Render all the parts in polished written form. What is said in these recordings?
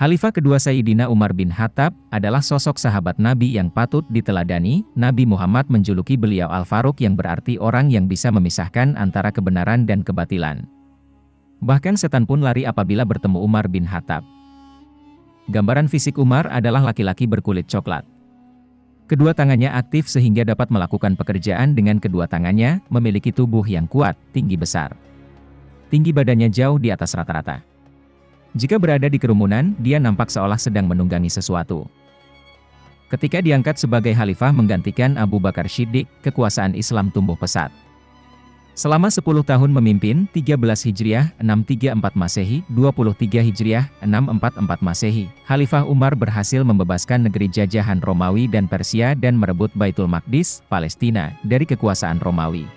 Khalifah kedua Sayyidina Umar bin Khattab adalah sosok sahabat Nabi yang patut diteladani. Nabi Muhammad menjuluki beliau Al-Faruq, yang berarti orang yang bisa memisahkan antara kebenaran dan kebatilan. Bahkan setan pun lari apabila bertemu Umar bin Khattab. Gambaran fisik Umar adalah laki-laki berkulit coklat. Kedua tangannya aktif sehingga dapat melakukan pekerjaan dengan kedua tangannya, memiliki tubuh yang kuat, tinggi besar. Tinggi badannya jauh di atas rata-rata. Jika berada di kerumunan, dia nampak seolah sedang menunggangi sesuatu. Ketika diangkat sebagai khalifah menggantikan Abu Bakar Shiddiq, kekuasaan Islam tumbuh pesat. Selama 10 tahun memimpin, 13 Hijriah, 634 Masehi, 23 Hijriah, 644 Masehi, Khalifah Umar berhasil membebaskan negeri jajahan Romawi dan Persia dan merebut Baitul Maqdis, Palestina, dari kekuasaan Romawi.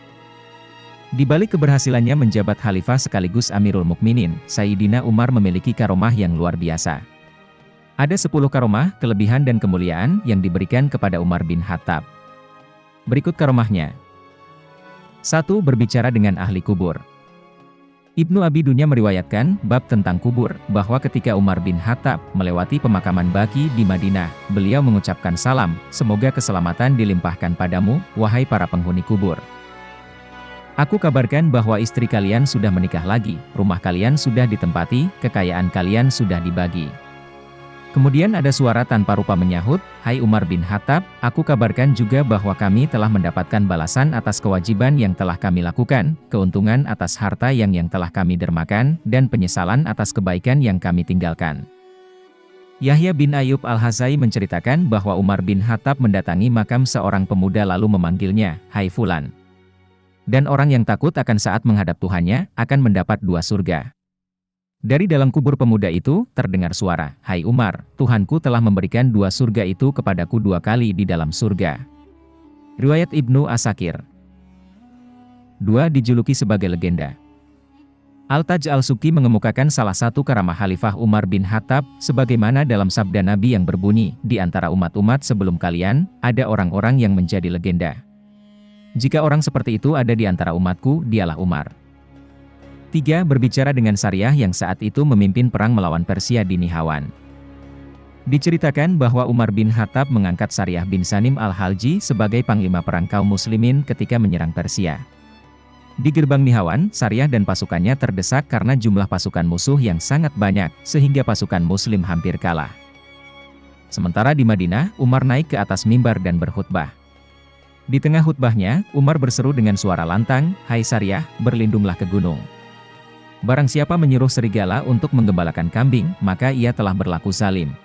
Di balik keberhasilannya menjabat khalifah sekaligus Amirul Mukminin, Sayyidina Umar memiliki karomah yang luar biasa. Ada 10 karomah, kelebihan dan kemuliaan yang diberikan kepada Umar bin Khattab. Berikut karomahnya. 1. Berbicara dengan ahli kubur. Ibnu Abi Dunya meriwayatkan, bab tentang kubur, bahwa ketika Umar bin Khattab melewati pemakaman Baqi di Madinah, beliau mengucapkan salam, semoga keselamatan dilimpahkan padamu, wahai para penghuni kubur. Aku kabarkan bahwa istri kalian sudah menikah lagi, rumah kalian sudah ditempati, kekayaan kalian sudah dibagi. Kemudian ada suara tanpa rupa menyahut, hai Umar bin Khattab, aku kabarkan juga bahwa kami telah mendapatkan balasan atas kewajiban yang telah kami lakukan, keuntungan atas harta yang telah kami dermakan, dan penyesalan atas kebaikan yang kami tinggalkan. Yahya bin Ayyub Al-Hazai menceritakan bahwa Umar bin Khattab mendatangi makam seorang pemuda lalu memanggilnya, hai Fulan. Dan orang yang takut akan saat menghadap Tuhannya, akan mendapat 2 surga. Dari dalam kubur pemuda itu, terdengar suara, hai Umar, Tuhanku telah memberikan 2 surga itu kepadaku 2 kali di dalam surga. Riwayat Ibnu Asakir. 2. Dijuluki sebagai legenda. Al-Taj Al-Subki mengemukakan salah satu karamah Khalifah Umar bin Khattab, sebagaimana dalam sabda Nabi yang berbunyi, di antara umat-umat sebelum kalian, ada orang-orang yang menjadi legenda. Jika orang seperti itu ada di antara umatku, dialah Umar. 3. Berbicara dengan Sariyah yang saat itu memimpin perang melawan Persia di Nihawan. Diceritakan bahwa Umar bin Khattab mengangkat Sariyah bin Sanim al-Halji sebagai panglima perang kaum muslimin ketika menyerang Persia. Di gerbang Nihawan, Sariyah dan pasukannya terdesak karena jumlah pasukan musuh yang sangat banyak, sehingga pasukan muslim hampir kalah. Sementara di Madinah, Umar naik ke atas mimbar dan berkhutbah. Di tengah khutbahnya, Umar berseru dengan suara lantang, hai Sariyah, berlindunglah ke gunung. Barang siapa menyuruh serigala untuk menggembalakan kambing, maka ia telah berlaku zalim.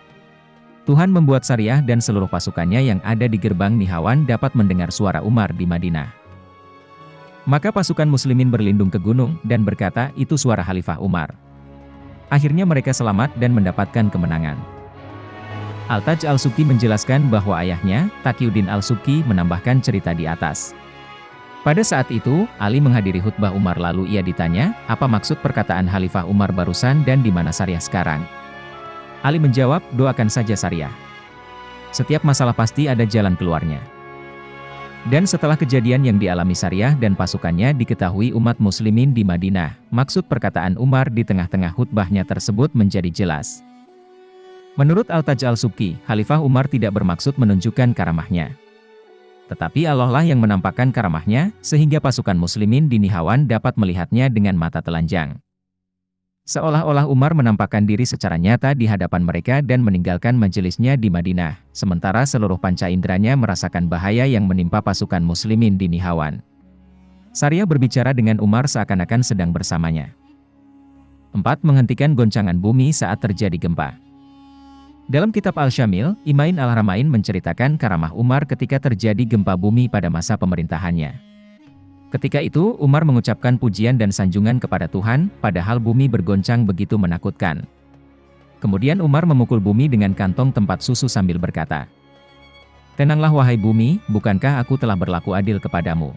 Tuhan membuat Sariyah dan seluruh pasukannya yang ada di gerbang Nihawan dapat mendengar suara Umar di Madinah. Maka pasukan muslimin berlindung ke gunung, dan berkata, itu suara Khalifah Umar. Akhirnya mereka selamat dan mendapatkan kemenangan. Al-Taj Al-Subki menjelaskan bahwa ayahnya, Taqiyuddin Al-Subki menambahkan cerita di atas. Pada saat itu, Ali menghadiri khutbah Umar lalu ia ditanya, apa maksud perkataan Khalifah Umar barusan dan di mana Sariyah sekarang? Ali menjawab, doakan saja Sariyah. Setiap masalah pasti ada jalan keluarnya. Dan setelah kejadian yang dialami Sariyah dan pasukannya diketahui umat muslimin di Madinah, maksud perkataan Umar di tengah-tengah khutbahnya tersebut menjadi jelas. Menurut Al-Taj Al-Subki, Khalifah Umar tidak bermaksud menunjukkan karamahnya. Tetapi Allah lah yang menampakkan karamahnya, sehingga pasukan muslimin di Nihawan dapat melihatnya dengan mata telanjang. Seolah-olah Umar menampakkan diri secara nyata di hadapan mereka dan meninggalkan majelisnya di Madinah, sementara seluruh panca inderanya merasakan bahaya yang menimpa pasukan muslimin di Nihawan. Sariyah berbicara dengan Umar seakan-akan sedang bersamanya. 4. Menghentikan goncangan bumi saat terjadi gempa. Dalam kitab Al-Syamil, Imain Al-Haramain menceritakan karamah Umar ketika terjadi gempa bumi pada masa pemerintahannya. Ketika itu, Umar mengucapkan pujian dan sanjungan kepada Tuhan, padahal bumi bergoncang begitu menakutkan. Kemudian Umar memukul bumi dengan kantong tempat susu sambil berkata, tenanglah wahai bumi, bukankah aku telah berlaku adil kepadamu?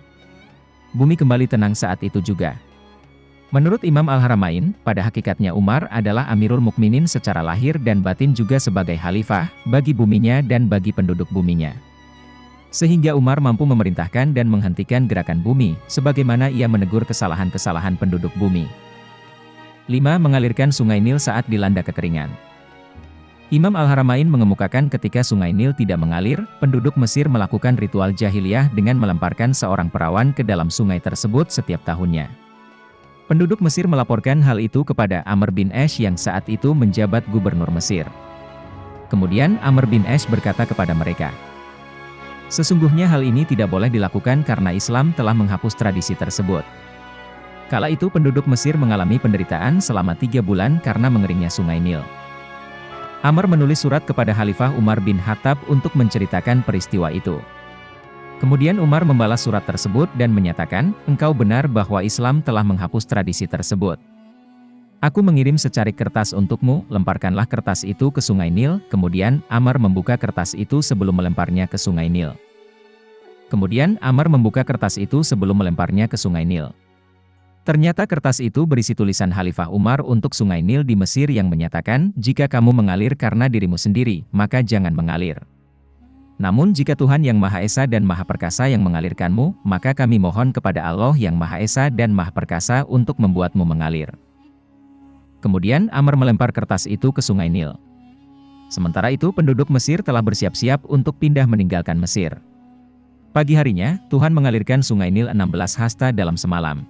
Bumi kembali tenang saat itu juga. Menurut Imam Al-Haramain, pada hakikatnya Umar adalah Amirul Mukminin secara lahir dan batin juga sebagai khalifah, bagi buminya dan bagi penduduk buminya. Sehingga Umar mampu memerintahkan dan menghentikan gerakan bumi, sebagaimana ia menegur kesalahan-kesalahan penduduk bumi. 5. Mengalirkan sungai Nil saat dilanda kekeringan. Imam Al-Haramain mengemukakan ketika Sungai Nil tidak mengalir, penduduk Mesir melakukan ritual jahiliyah dengan melemparkan seorang perawan ke dalam sungai tersebut setiap tahunnya. Penduduk Mesir melaporkan hal itu kepada Amr bin Ash yang saat itu menjabat gubernur Mesir. Kemudian Amr bin Ash berkata kepada mereka, "Sesungguhnya hal ini tidak boleh dilakukan karena Islam telah menghapus tradisi tersebut." Kala itu penduduk Mesir mengalami penderitaan selama 3 bulan karena mengeringnya Sungai Nil. Amr menulis surat kepada Khalifah Umar bin Khattab untuk menceritakan peristiwa itu. Kemudian Umar membalas surat tersebut dan menyatakan, "Engkau benar bahwa Islam telah menghapus tradisi tersebut. Aku mengirim secarik kertas untukmu, lemparkanlah kertas itu ke Sungai Nil." Kemudian Amr membuka kertas itu sebelum melemparnya ke Sungai Nil. Ternyata kertas itu berisi tulisan Khalifah Umar untuk Sungai Nil di Mesir yang menyatakan, "Jika kamu mengalir karena dirimu sendiri, maka jangan mengalir. Namun jika Tuhan yang Maha Esa dan Maha Perkasa yang mengalirkanmu, maka kami mohon kepada Allah yang Maha Esa dan Maha Perkasa untuk membuatmu mengalir." Kemudian Amr melempar kertas itu ke Sungai Nil. Sementara itu penduduk Mesir telah bersiap-siap untuk pindah meninggalkan Mesir. Pagi harinya, Tuhan mengalirkan Sungai Nil 16 hasta dalam semalam.